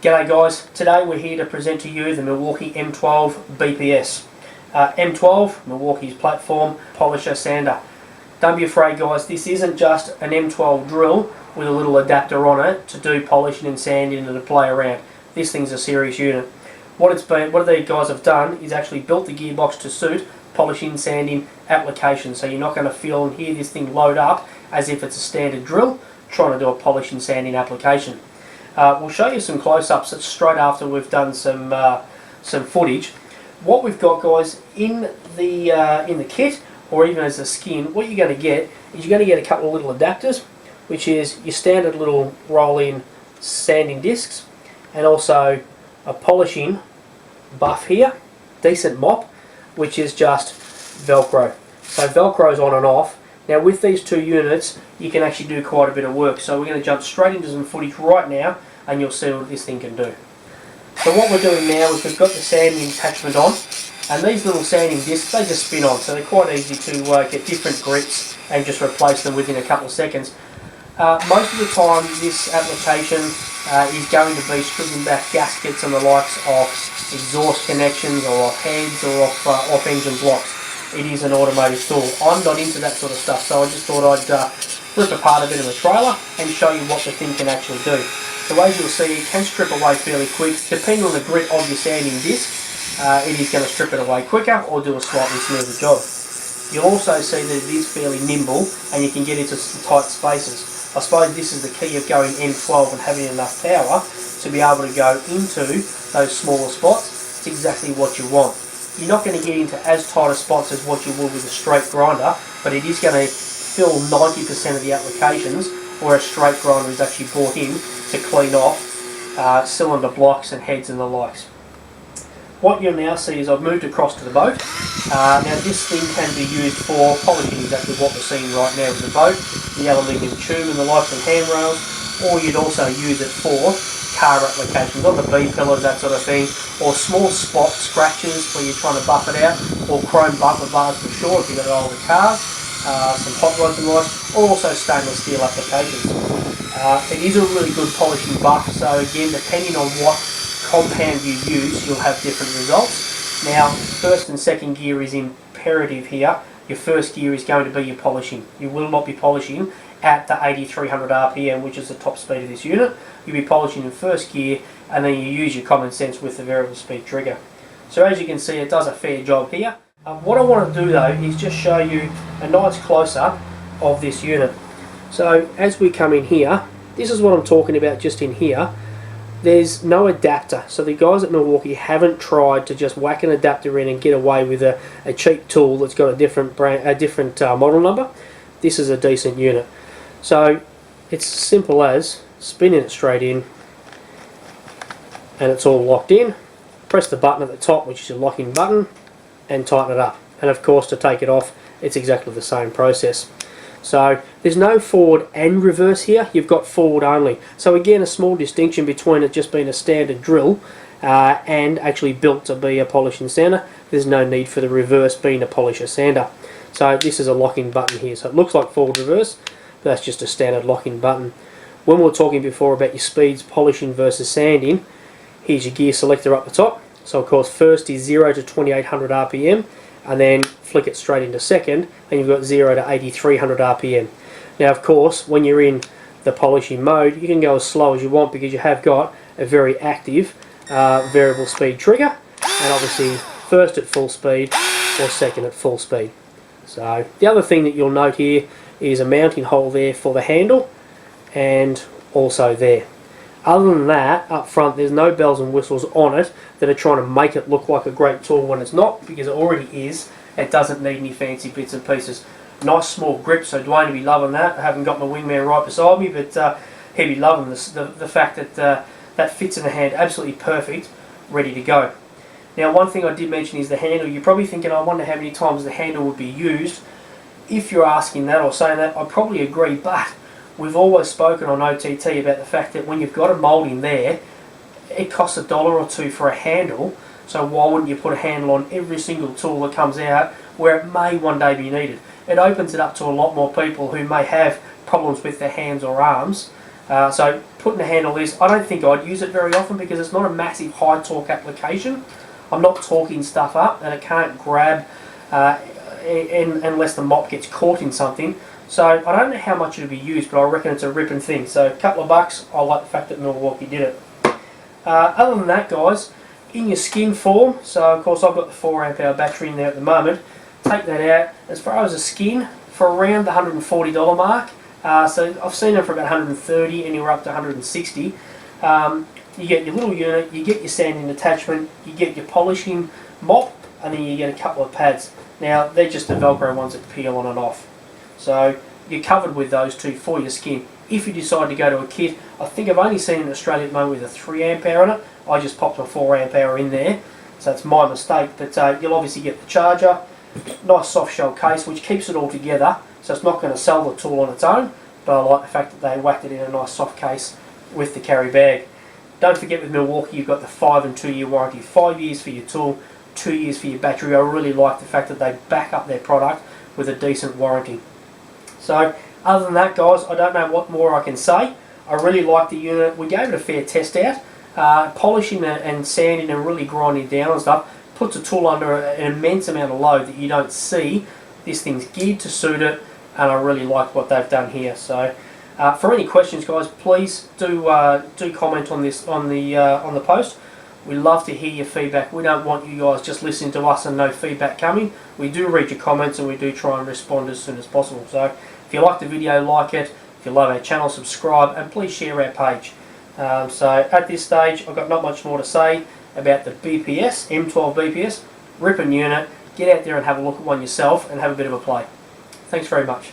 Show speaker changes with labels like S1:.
S1: G'day guys, today we're here to present to you the Milwaukee M12 BPS. M12, Milwaukee's platform, polisher sander. Don't be afraid guys, this isn't just an M12 drill with a little adapter on it to do polishing and sanding and to play around. This thing's a serious unit. What these guys have done is actually built the gearbox to suit polishing, sanding applications. So you're not going to feel and hear this thing load up as if it's a standard drill trying to do a polishing, sanding application. We'll show you some close-ups straight after we've done some footage. What we've got, guys, in the kit, or even as a skin, what you're going to get is you're going to get a couple of little adapters, which is your standard little roll-in sanding discs, and also a polishing buff here, decent mop, which is just Velcro. So Velcro's on and off. Now with these two units, you can actually do quite a bit of work. So we're going to jump straight into some footage right now, and you'll see what this thing can do. So what we're doing now is we've got the sanding attachment on, and these little sanding discs, they just spin on, so they're quite easy to get different grips and just replace them within a couple of seconds. Most of the time this application is going to be stripping back gaskets and the likes of exhaust connections or off heads or off engine blocks. It is an automotive tool. I'm not into that sort of stuff, so I just thought I'd rip apart a bit of a trailer and show you what the thing can actually do. So as you'll see, it can strip away fairly quick. Depending on the grit of your sanding disc, it is going to strip it away quicker or do a slightly smoother job. You'll also see that it is fairly nimble and you can get into some tight spaces. I suppose this is the key of going M12 and having enough power to be able to go into those smaller spots. It's exactly what you want. You're not going to get into as tight a spots as what you would with a straight grinder, but it is going to fill 90% of the applications where a straight grinder is actually brought in to clean off cylinder blocks and heads and the likes. What you'll now see is I've moved across to the boat. Now this thing can be used for polishing exactly what we're seeing right now with the boat, the aluminium tube and the likes and handrails, or you'd also use it for car applications on the B-pillars, that sort of thing, or small spot scratches where you're trying to buff it out, or chrome bumper bars for sure if you've got older cars, some hot rods and lights, or also stainless steel applications. It is a really good polishing buff, so again, depending on what compound you use, you'll have different results. Now, first and second gear is imperative here. Your first gear is going to be your polishing. You will not be polishing at the 8300 RPM, which is the top speed of this unit. You'll be polishing in first gear, and then you use your common sense with the variable speed trigger. So as you can see, it does a fair job here. What I want to do though is just show you a nice close-up of this unit. So as we come in here, this is what I'm talking about just in here. There's no adapter, so the guys at Milwaukee haven't tried to just whack an adapter in and get away with a cheap tool that's got a different model number. This is a decent unit. So it's simple as spinning it straight in, and it's all locked in. Press the button at the top, which is your locking button, and tighten it up. And of course, to take it off, it's exactly the same process. So there's no forward and reverse here, you've got forward only. So again, a small distinction between it just being a standard drill and actually built to be a polishing sander. There's no need for the reverse being a polisher sander. So this is a locking button here. So it looks like forward reverse, but that's just a standard locking button. When we were talking before about your speeds, polishing versus sanding, here's your gear selector up the top. So of course first is 0 to 2800 RPM, and then flick it straight into second, and you've got 0 to 8300 RPM. Now of course, when you're in the polishing mode, you can go as slow as you want because you have got a very active variable speed trigger, and obviously first at full speed or second at full speed. So the other thing that you'll note here is a mounting hole there for the handle, and also there. Other than that, up front there's no bells and whistles on it that are trying to make it look like a great tool when it's not, because it already is. It doesn't need any fancy bits and pieces. Nice small grip, so Dwayne will be loving that. I haven't got my wingman right beside me, but he'll be loving this, the fact that that fits in the hand absolutely perfect, ready to go. Now one thing I did mention is the handle. You're probably thinking, I wonder how many times the handle would be used. If you're asking that or saying that, I probably agree, but we've always spoken on OTT about the fact that when you've got a moulding there, it costs $1 or $2 for a handle, so why wouldn't you put a handle on every single tool that comes out where it may one day be needed? It opens it up to a lot more people who may have problems with their hands or arms So putting a handle this, I don't think I'd use it very often because it's not a massive high torque application. I'm not torquing stuff up, and it can't grab unless the mop gets caught in something. So I don't know how much it'll be used, but I reckon it's a ripping thing. So a couple of bucks. I like the fact that Milwaukee did it. Other than that, guys, in your skin form, so of course I've got the 4 amp hour battery in there at the moment. Take that out. As far as the skin, for around the $140 mark. So I've seen them for about 130, anywhere up to 160. You get your little unit, you get your sanding attachment, you get your polishing mop, and then you get a couple of pads. Now they're just the Velcro ones that peel on and off. So you're covered with those two for your skin. If you decide to go to a kit, I think I've only seen in Australia at the moment with a 3 amp hour in it. I just popped a 4 amp hour in there, so it's my mistake. But you'll obviously get the charger, nice soft shell case which keeps it all together, so it's not going to sell the tool on its own, but I like the fact that they whacked it in a nice soft case with the carry bag. Don't forget, with Milwaukee you've got the 5 and 2 year warranty, 5 years for your tool, 2 years for your battery. I really like the fact that they back up their product with a decent warranty. So other than that, guys, I don't know what more I can say. I really like the unit. We gave it a fair test out. Polishing and sanding and really grinding down and stuff puts a tool under an immense amount of load that you don't see. This thing's geared to suit it, and I really like what they've done here. So for any questions, guys, please do comment on this on the post. We love to hear your feedback. We don't want you guys just listening to us and no feedback coming. We do read your comments and we do try and respond as soon as possible. So if you like the video, like it. If you love our channel, subscribe, and please share our page. So at this stage, I've got not much more to say about the BPS, M12 BPS, ripping unit. Get out there and have a look at one yourself and have a bit of a play. Thanks very much.